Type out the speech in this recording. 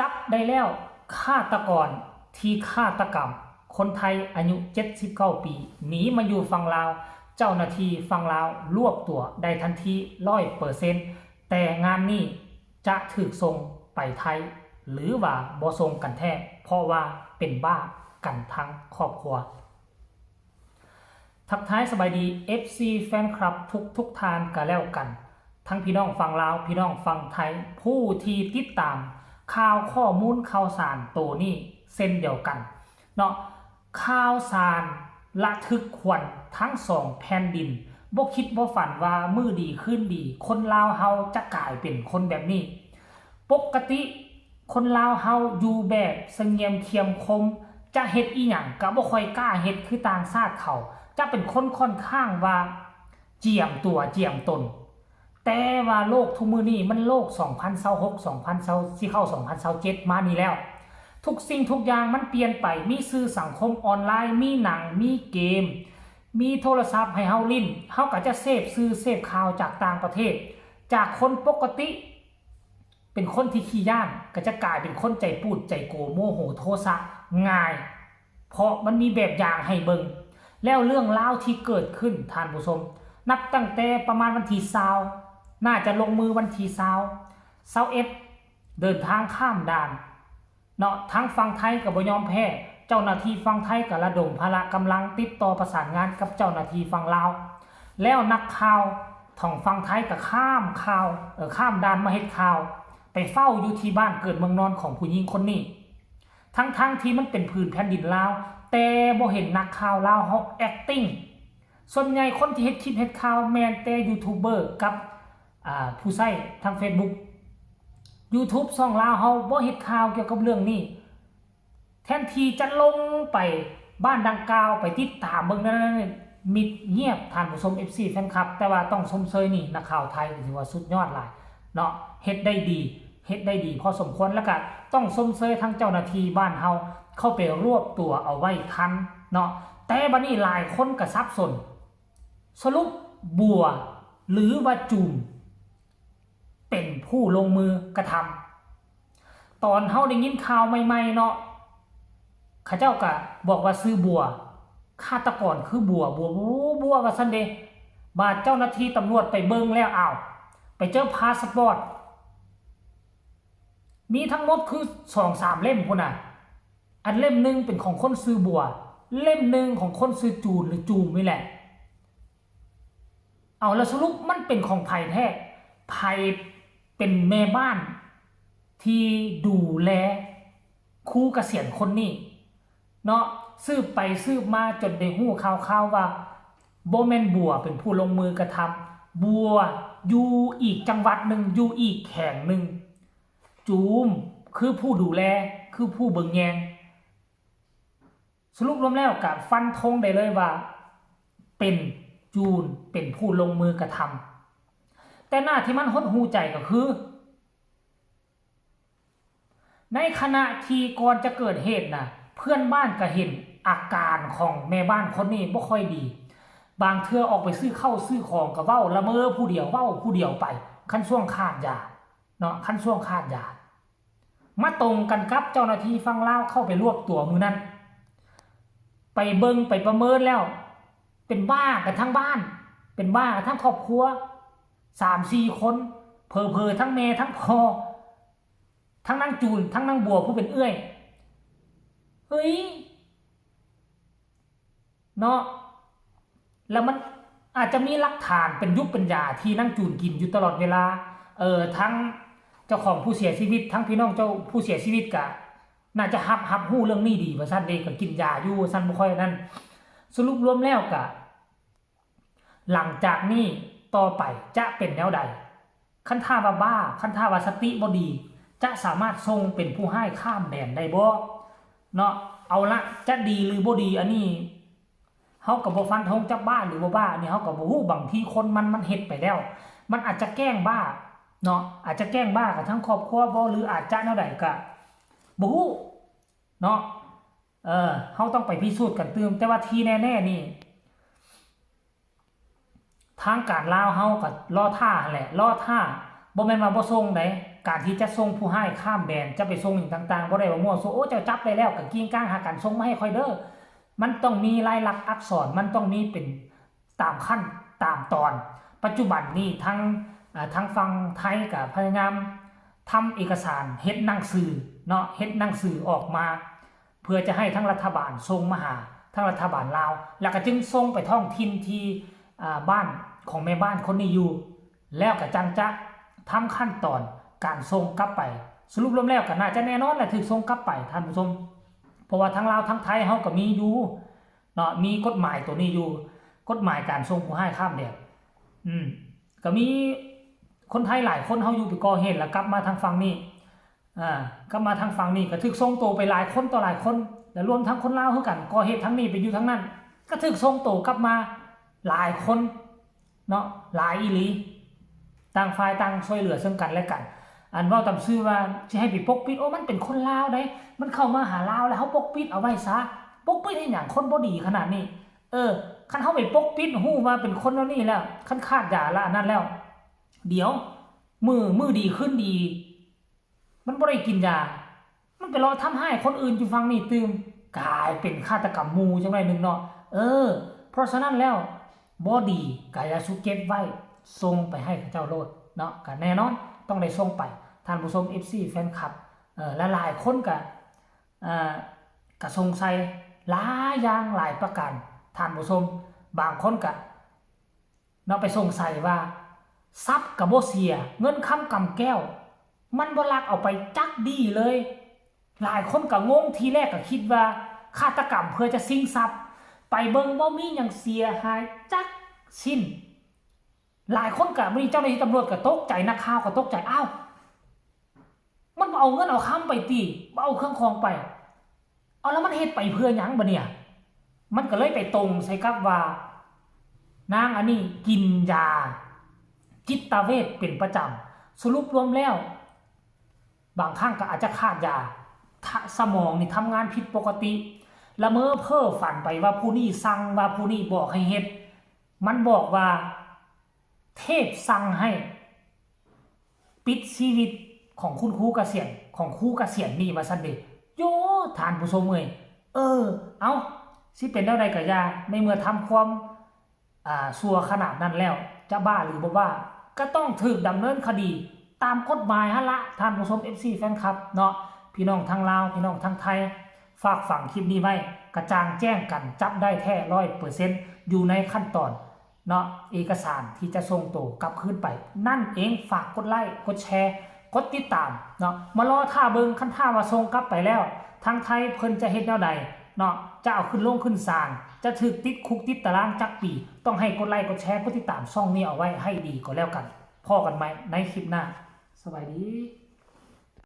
จับได้แล้วฆาตกรที่ฆาตกรรมคนไทยอายุ79ปีหนีมาอยู่ฝั่งลาวเจ้าหน้าที่ฝั่งลาวรวบตัวได้ทันที100%แต่งานนี้จะถูกส่งไปไทยหรือว่าบ่ส่งกันแท้เพราะว่าเป็นบ้ากันทั้งครอบครัวทักทายสบายดี FC แฟนคลับทุกทานกันแล้วกันทั้งพี่น้องฝั่งลาวพี่น้องฝั่งไทยผู้ที่ติดตามข่าวข้อมูลข่าวสารตัวนี้เส้นเดียวกันเนาะข่าวสารระทึกขวัญทั้งสองแผ่นดินบ่คิดบ่ฝันว่ามือดีขึ้นดีคนลาวเฮาจะกลายเป็นคนแบบนี้ปกติคนลาวเฮาอยู่แบบเสงี่ยมเคียมคมจะเฮ็ดอีหยังก็บ่ค่อยกล้าเฮ็ดคือต่างชาติเขาจะเป็นคนค่อนข้างว่าเจียมตัวเจียมตนแต่ว่าโลกทุกมื้อนี้มันโลก2026 2020สิเข้า2027มานี่แล้วทุกสิ่งทุกอย่างมันเปลี่ยนไปมีสื่อสังคมออนไลน์มีหนังมีเกมมีโทรศัพท์ให้เฮาลิ้นเฮาก็จะเสพสื่อเสพข่าวจากต่างประเทศจากคนปกติเป็นคนที่ขี้ย่านก็จะกลายเป็นคนใจปูดใจโกโมโหโทสะง่ายเพราะมันมีแบบอย่างให้เบิ่งแล้วเรื่องราวที่เกิดขึ้นท่านผู้ชมนับตั้งแต่ประมาณวันที่20น่าจะลงมือวันที่21เดินทางข้ามด่านเนาะทั้งฝั่งไทยก็บ่ยอมแพ้เจ้าหน้าที่ฝั่งไทยก็ระดมพละกำลังติดต่อประสานงานกับเจ้าหน้าที่ฝั่งลาวแล้วนักข่าวท้องฝั่งไทยก็ข้ามด่านมาเฮ็ดข่าวไปเฝ้าอยู่ที่บ้านเกิดเมืองนอนของผู้หญิงคนนี้ทั้งที่มันเป็นพื้นแผ่นดินลาวแต่บ่เห็นนักข่าวลาวเฮา acting ส่วนใหญ่คนที่เฮ็ดคลิปเฮ็ดข่าวแม่นแต่ยูทูบเบอร์กับผู้ใช้ทาง Facebook YouTube ช่องลาวเฮาบ่เฮ็ดข่าวเกี่ยวกับเรื่องนี้แทนที่จะลงไปบ้านดังกล่าวไปติดตามเบิ่งนั้นมิดเงียบท่านผู้ชม FC แฟนคลับแต่ว่าต้องชมเชยนี่นักข่าวไทยถือว่าสุดยอดหลายเนาะเฮ็ดได้ดีพอสมควรแล้วก็ต้องชมเชยทั้งเจ้าหน้าที่บ้านเฮาเข้าไปรวบตัวเอาไว้ทันเนาะแต่บัดนี้หลายคนก็สับสนสรุปบัวหรือว่าจูมเป็นผู้ลงมือกระทำตอนเฮาได้ยินข่าวใหม่ๆเนาะข้าเจ้าก็บอกว่าซื้อบัวฆาตกรคือบัวว่าซั่นเด้บาดเจ้าหน้าที่ตำรวจไปเบิ่งแล้วอ้าวไปเจอพาสปอร์ตมีทั้งหมดคือ 2-3 เล่มพุ่นน่ะอันเล่มนึงเป็นของคนซื้อบัวเล่มนึงของคนซื้อจูนหรือจูมนี่แหละเอาแล้วสรุปมันเป็นของไผแท้ไผเป็นแม่บ้านที่ดูแลครูเกษียณคนนี้เนาะสืบไปสืบมาจนได้ฮู้ข่าวๆว่าบ่แม่นบัวเป็นผู้ลงมือกระทำบัวอยู่อีกจังหวัดนึงอยู่อีกแห่งนึงจูมคือผู้ดูแลคือผู้เบิ่งแยงสรุปรวมแล้วก็ฟันธงได้เลยว่าเป็นจูนเป็นผู้ลงมือกระทำแต่หน้าที่มันหดหูใจก็คือในขณะที่ก่อนจะเกิดเหตุน่ะเพื่อนบ้านก็เห็นอาการของแม่บ้านคนนี้บ่ค่อยดีบางเทื่อออกไปซื้อข้าวซื้อของก็เว้าละเมอผู้เดียวไปคันช่วงขาดยาเนาะคันช่วงขาดยามาตรงกันกับเจ้าหน้าที่ฝั่งลาวเข้าไปรวบตัวมื้อนั้นไปเบิ่งไปประเมินแล้วเป็นบ้ากันทั้งบ้านเป็นบ้ากันทั้งครอบครัว 3-4 คนเผลอๆทั้งแม่ทั้งพ่อทั้งนางจูนทั้งนางบัวผู้เป็นเอื้อยเฮ้ยเนาะแล้วมันอาจจะมีหลักฐานเป็นยุคเป็นยาที่นางจูนกินอยู่ตลอดเวลาทั้งเจ้าของผู้เสียชีวิตทั้งพี่น้องเจ้าผู้เสียชีวิตก็น่าจะฮับฮู้เรื่องนี้ดีว่าซั่นเด้ก็กินยาอยู่ซั่นบ่ค่อยนั่นสรุปรวมแล้วก็หลังจากนี้ต่อไปจะเป็นแนวใดคันท่าว่าบ้าคันท่าว่าสติบ่ดีจะสามารถส่งเป็นผู้ให้ข้ามแดนได้บ่เนาะเอาละจะดีหรือบ่ดีอันนี้เฮาก็บ่ฟันธงจักบ้าหรือบ่บ้านี่เฮาก็บ่ฮู้บางทีคนมันเฮ็ดไปแล้วมันอาจจะแกล้งบ้าเนาะอาจจะแกล้งบ้ากับทั้งครอบครัวบ่หรืออาจจะแนวใดก็บ่ฮู้เนาะเฮาต้องไปพิสูจน์กันตื่มแต่ว่าที่แน่ๆนี่ทางการลาวเฮาก็รอท่าแหละรอท่าบ่แม่นว่าบ่ส่งได้ การที่จะส่งผู้ให้ข้ามแดนจะไปส่งอย่างต่างๆบ่ได้ว่ามั่วซั่วโอ้เจ้าจับได้แล้วก็กิ้งก้างหากันส่งมาให้ค่อยเด้อมันต้องมีลายลักษณ์อักษรมันต้องมีเป็นตามขั้นตามตอน ปัจจุบันนี้ทั้งฝั่งไทยก็พยายามทำเอกสารเฮ็ดหนังสือเนาะเฮ็ดหนังสือออกมา เพื่อจะให้ทั้งรัฐบาลส่งมาหาทั้งรัฐบาลลาวแล้วก็จึงส่งไปท้องถิ่นที่บ้านของแม่บ้านคนนี้อยู่แล้วก็จังจะทำขั้นตอนการส่งกลับไปสรุปรวมแล้วก็น่าจะแน่นอนแหละถึงส่งกลับไปท่านผู้ชมเพราะว่าทั้งลาวทั้งไทยเฮาก็มีอยู่เนาะมีกฎหมายตัวนี้อยู่กฎหมายการส่งผู้ให้ข้ามแดนก็มีคนไทยหลายคนเฮาอยู่ไปก่อเหตุแล้วกลับมาทางฝั่งนี้กลับมาทางฝั่งนี้ก็ถูกส่งตัวไปหลายคนต่อหลายคนแล้วรวมทั้งคนลาวคือกันก่อเหตุทั้งนี้ไปอยู่ทั้งนั้นก็ถูกส่งตัวกลับมาหลายคนเนาะหลายอีหลีต่างฝ่ายต่างช่วยเหลือซึ่งกันและกันอันว่าตามชื่อว่าสิให้ไปปกปิดโอ้มันเป็นคนลาวได้มันเข้ามาหาลาวแล้วเฮาปกปิดเอาไว้ซะปกปิดให้หยังคนบ่ดีขนาดนี้คันเฮาไปปกปิดฮู้ว่าเป็นคนแล้วนี่แล้วคันขาดยาละอันนั้นแล้วเดี๋ยวมือดีขึ้นดีมันบ่ได้กินยามันไปรอทำให้คนอื่นอยู่ฟังนี่ตื่มกลายเป็นฆาตกรรมหมู่จังได๋นึงเนาะเพราะฉะนั้นแล้วบ่ดีก็อย่าสุเก็บไว้ส่งไปให้เจ้าโลดเนาะก็แน่นอนต้องได้ส่งไปท่านผู้ชม FC แฟนคลับและหลายคนก็สงสัยหลายอย่างหลายประการท่านผู้ชมบางคนก็เนาะไปสงสัยว่าทรัพย์ก็บ่เสียเงินค้ำกำแก้วมันบ่ลักเอาไปจักดีเลยหลายคนก็งงทีแรกก็คิดว่าฆาตกรรมเพื่อจะชิงทรัพย์ไปเบิ่งบ่มีหยังเสียหายจักสิ้นหลายคนก็มีเจ้าหน้าที่ตำรวจก็ตกใจนักข่าวก็ตกใจอ้าวมันเอาเงินเอาค้ำไปติบ่เอาเครื่องของไปเอาแล้วมันเฮ็ดไปเพื่อหยังบ่เนี่ยมันก็เลยไปตรงใส่กับว่านางอันนี้กินยาจิตเวชเป็นประจำสรุปรวมแล้วบางครั้งก็อาจจะขาดยาสมองนี่ทำงานผิดปกติละเมอเพ้อฝันไปว่าผู้นี้สั่งว่าผู้นี้บอกให้เฮ็ดมันบอกว่าเทพสั่งให้ปิดชีวิตของคุณครูเกษียณของครูเกษียณนี่ว่าซั่นเด้โยท่านผู้ชมเอ้ยเอาสิเป็นแนวใดก็อย่าในเมื่อทำความซัวขนาดนั้นแล้วจะบ้าหรือบ่บ้าก็ต้องถูกดำเนินคดีตามกฎหมายหั่นละท่านผู้ชม FC แฟนคลับเนาะพี่น้องทางลาวพี่น้องทางไทยฝากฝังคลิปนี้ไว้กระจ่างแจ้งกันจับได้แท้ 100% อยู่ในขั้นตอนเนาะเอกสารที่จะส่งตัวกลับคืนไปนั่นเองฝากกดไลค์กดแชร์กดติดตามเนาะมารอท่าเบิ่งคันท่าว่าส่งกลับไปแล้วทางไทยเพิ่นจะเฮ็ดแนวใดเนาะจะเอาขึ้นลงขึ้นศาลจะถูกติดคุกติดตารางจักปีต้องให้กดไลค์กดแชร์กดติดตามช่องนี้เอาไว้ให้ดีก็แล้วกันพอกันไหมในคลิปหน้าสวัสดี